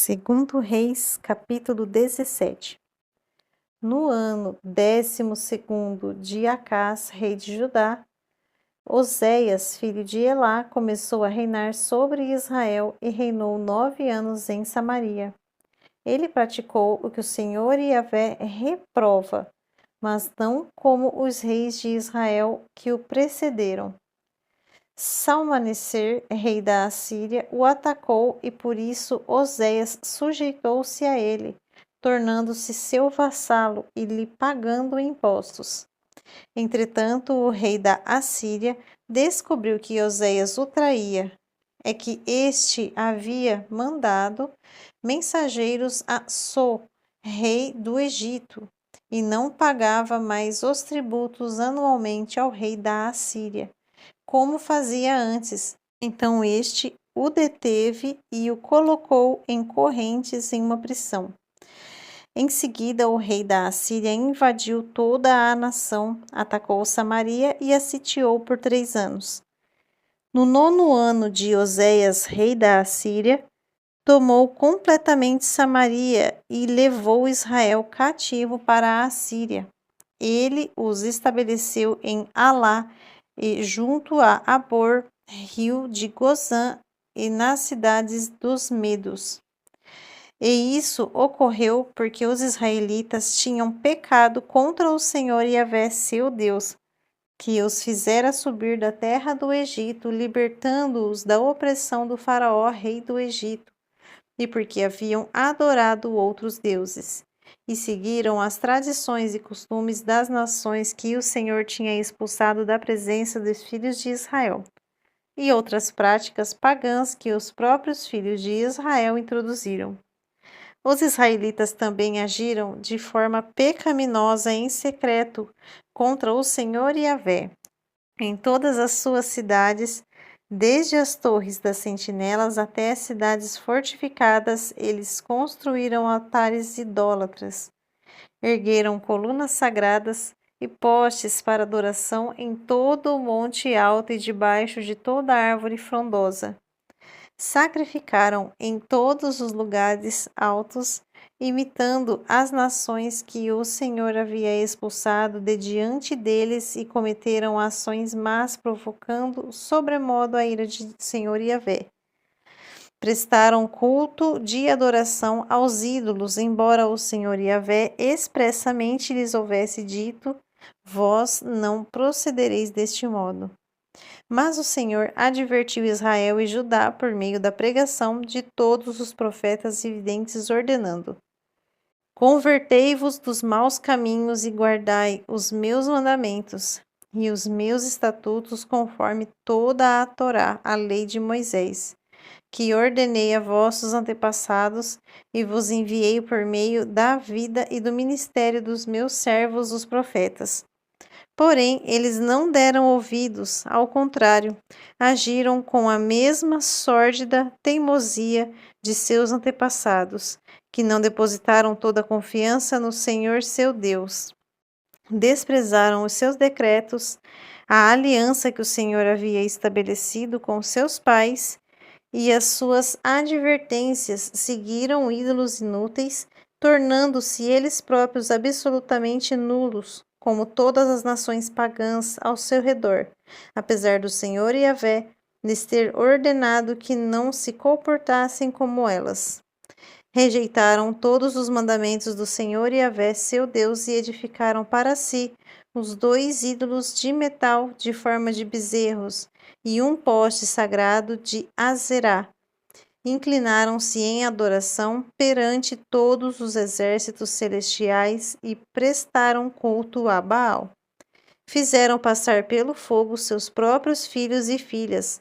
Segundo Reis, capítulo 17. No ano 12º de Acás, rei de Judá, Oséias, filho de Elá, começou a reinar sobre Israel e reinou 9 anos em Samaria. Ele praticou o que o Senhor Yahvé reprova, mas não como os reis de Israel que o precederam. Salmaneser, rei da Assíria, o atacou e por isso Oséias sujeitou-se a ele, tornando-se seu vassalo e lhe pagando impostos. Entretanto, o rei da Assíria descobriu que Oséias o traía. É que este havia mandado mensageiros a So, rei do Egito, e não pagava mais os tributos anualmente ao rei da Assíria, como fazia antes. Então este o deteve e o colocou em correntes em uma prisão. Em seguida, o rei da Assíria invadiu toda a nação, atacou Samaria e a sitiou por 3 anos. No 9º ano de Oséias, rei da Assíria, tomou completamente Samaria e levou Israel cativo para a Assíria. Ele os estabeleceu em Alá e junto a Abor, rio de Gozã, e nas cidades dos Medos. E isso ocorreu porque os israelitas tinham pecado contra o Senhor Yahvé, seu Deus, que os fizera subir da terra do Egito, libertando-os da opressão do faraó, rei do Egito, e porque haviam adorado outros deuses, e seguiram as tradições e costumes das nações que o Senhor tinha expulsado da presença dos filhos de Israel, e outras práticas pagãs que os próprios filhos de Israel introduziram. Os israelitas também agiram de forma pecaminosa em secreto contra o Senhor Yahvé. Em todas as suas cidades, desde as torres das sentinelas até as cidades fortificadas, eles construíram altares idólatras, ergueram colunas sagradas e postes para adoração em todo o monte alto e debaixo de toda árvore frondosa. Sacrificaram em todos os lugares altos, imitando as nações que o Senhor havia expulsado de diante deles, e cometeram ações más, provocando sobremodo a ira do Senhor Yahvé. Prestaram culto de adoração aos ídolos, embora o Senhor Yahvé expressamente lhes houvesse dito: vós não procedereis deste modo. Mas o Senhor advertiu Israel e Judá por meio da pregação de todos os profetas e videntes, ordenando: convertei-vos dos maus caminhos e guardai os meus mandamentos e os meus estatutos, conforme toda a Torá, a lei de Moisés, que ordenei a vossos antepassados e vos enviei por meio da vida e do ministério dos meus servos, os profetas. Porém, eles não deram ouvidos, ao contrário, agiram com a mesma sórdida teimosia de seus antepassados, que não depositaram toda a confiança no Senhor seu Deus. Desprezaram os seus decretos, a aliança que o Senhor havia estabelecido com seus pais, e as suas advertências, seguiram ídolos inúteis, tornando-se eles próprios absolutamente nulos, como todas as nações pagãs ao seu redor, apesar do Senhor Yahvé lhes ter ordenado que não se comportassem como elas. Rejeitaram todos os mandamentos do Senhor Yahvé, seu Deus, e edificaram para si os 2 ídolos de metal de forma de bezerros e um poste sagrado de Azerá. Inclinaram-se em adoração perante todos os exércitos celestiais e prestaram culto a Baal. Fizeram passar pelo fogo seus próprios filhos e filhas,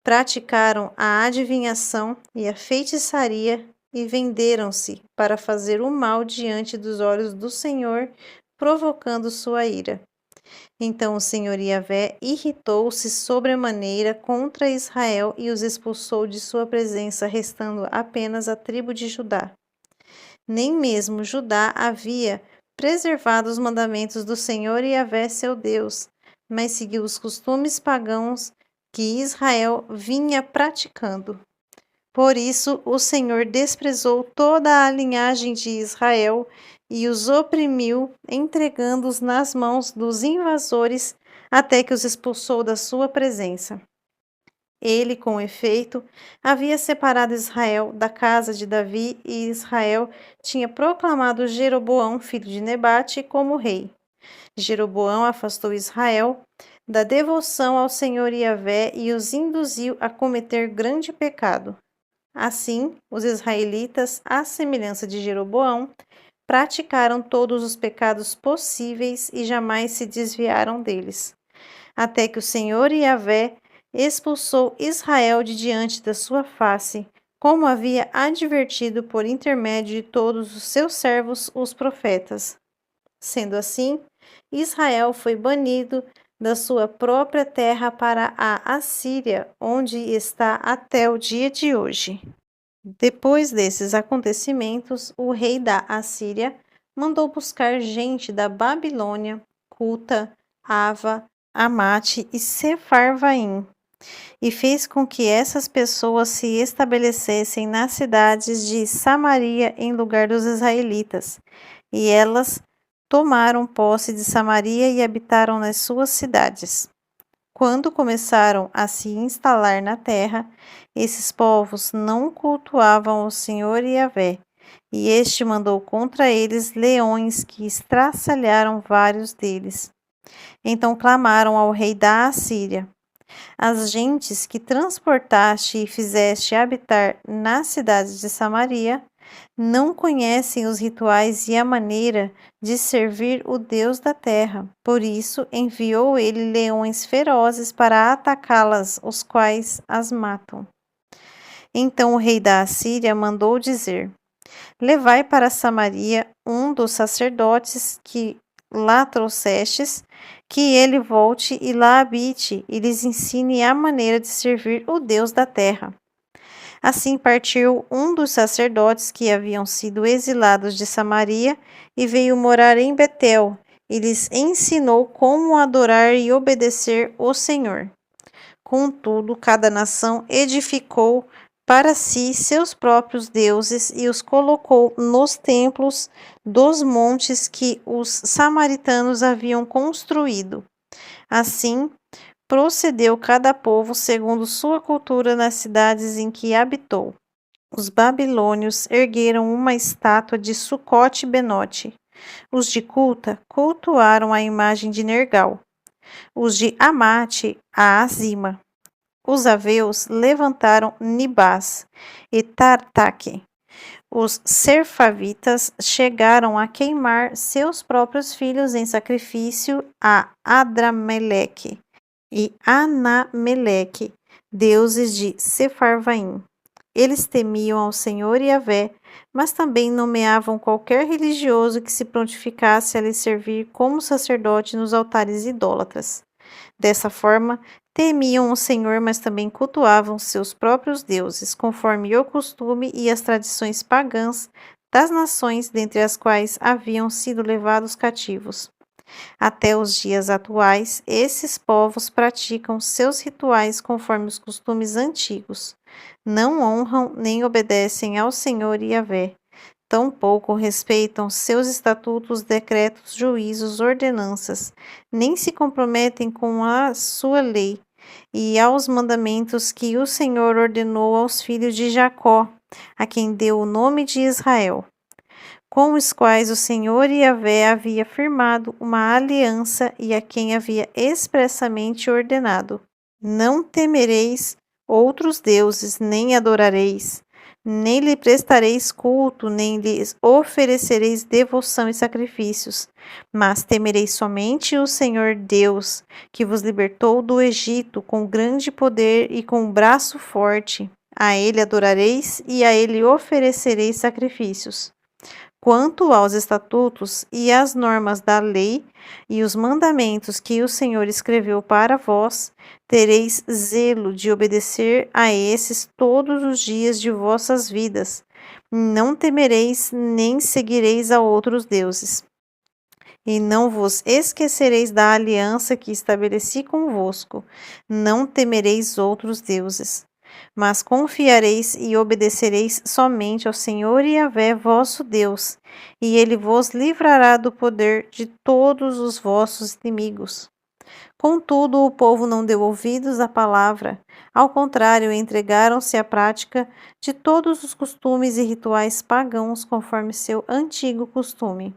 praticaram a adivinhação e a feitiçaria e venderam-se para fazer o mal diante dos olhos do Senhor, provocando sua ira. Então o Senhor Yahvé irritou-se sobremaneira contra Israel e os expulsou de sua presença, restando apenas a tribo de Judá. Nem mesmo Judá havia preservado os mandamentos do Senhor Yahvé, seu Deus, mas seguiu os costumes pagãos que Israel vinha praticando. Por isso o Senhor desprezou toda a linhagem de Israel e os oprimiu, entregando-os nas mãos dos invasores, até que os expulsou da sua presença. Ele, com efeito, havia separado Israel da casa de Davi, e Israel tinha proclamado Jeroboão, filho de Nebate, como rei. Jeroboão afastou Israel da devoção ao Senhor Yahvé e os induziu a cometer grande pecado. Assim, os israelitas, à semelhança de Jeroboão, praticaram todos os pecados possíveis e jamais se desviaram deles, até que o Senhor Yahvé expulsou Israel de diante da sua face, como havia advertido por intermédio de todos os seus servos, os profetas. Sendo assim, Israel foi banido da sua própria terra para a Assíria, onde está até o dia de hoje. Depois desses acontecimentos, o rei da Assíria mandou buscar gente da Babilônia, Cuta, Ava, Amate e Sefarvaim, e fez com que essas pessoas se estabelecessem nas cidades de Samaria em lugar dos israelitas, e elas tomaram posse de Samaria e habitaram nas suas cidades. Quando começaram a se instalar na terra, esses povos não cultuavam o Senhor Yahvé, e este mandou contra eles leões que estraçalharam vários deles. Então clamaram ao rei da Assíria: as gentes que transportaste e fizeste habitar nas cidades de Samaria não conhecem os rituais e a maneira de servir o Deus da terra. Por isso enviou ele leões ferozes para atacá-las, os quais as matam. Então o rei da Assíria mandou dizer: levai para Samaria um dos sacerdotes que lá trouxestes, que ele volte e lá habite, e lhes ensine a maneira de servir o Deus da terra. Assim partiu um dos sacerdotes que haviam sido exilados de Samaria e veio morar em Betel, e lhes ensinou como adorar e obedecer o Senhor. Contudo, cada nação edificou para si seus próprios deuses e os colocou nos templos dos montes que os samaritanos haviam construído. Assim, procedeu cada povo segundo sua cultura nas cidades em que habitou. Os babilônios ergueram uma estátua de Sucote-Benote. Os de Cuta cultuaram a imagem de Nergal. Os de Amate, a Azima. Os aveus levantaram Nibás e Tartaque. Os serfavitas chegaram a queimar seus próprios filhos em sacrifício a Adrameleque e Anameleque, deuses de Sefarvaim. Eles temiam ao Senhor Yahvé, mas também nomeavam qualquer religioso que se prontificasse a lhe servir como sacerdote nos altares idólatras. Dessa forma, temiam o Senhor, mas também cultuavam seus próprios deuses, conforme o costume e as tradições pagãs das nações dentre as quais haviam sido levados cativos. Até os dias atuais, esses povos praticam seus rituais conforme os costumes antigos. Não honram nem obedecem ao Senhor Yahvé. Tampouco respeitam seus estatutos, decretos, juízos, ordenanças, nem se comprometem com a sua lei e aos mandamentos que o Senhor ordenou aos filhos de Jacó, a quem deu o nome de Israel, com os quais o Senhor Yahvé havia firmado uma aliança e a quem havia expressamente ordenado: não temereis outros deuses, nem adorareis, nem lhe prestareis culto, nem lhes oferecereis devoção e sacrifícios, mas temereis somente o Senhor Deus, que vos libertou do Egito com grande poder e com braço forte. A ele adorareis e a ele oferecereis sacrifícios. Quanto aos estatutos e às normas da lei e os mandamentos que o Senhor escreveu para vós, tereis zelo de obedecer a esses todos os dias de vossas vidas. Não temereis nem seguireis a outros deuses. E não vos esquecereis da aliança que estabeleci convosco. Não temereis outros deuses. mas confiareis e obedecereis somente ao Senhor Yahvé vosso Deus, e ele vos livrará do poder de todos os vossos inimigos. Contudo, o povo não deu ouvidos à palavra, ao contrário, entregaram-se à prática de todos os costumes e rituais pagãos conforme seu antigo costume.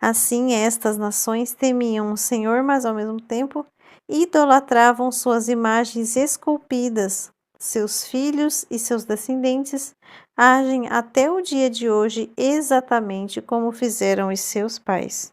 Assim, estas nações temiam o Senhor, mas ao mesmo tempo idolatravam suas imagens esculpidas. Seus filhos e seus descendentes agem até o dia de hoje exatamente como fizeram os seus pais.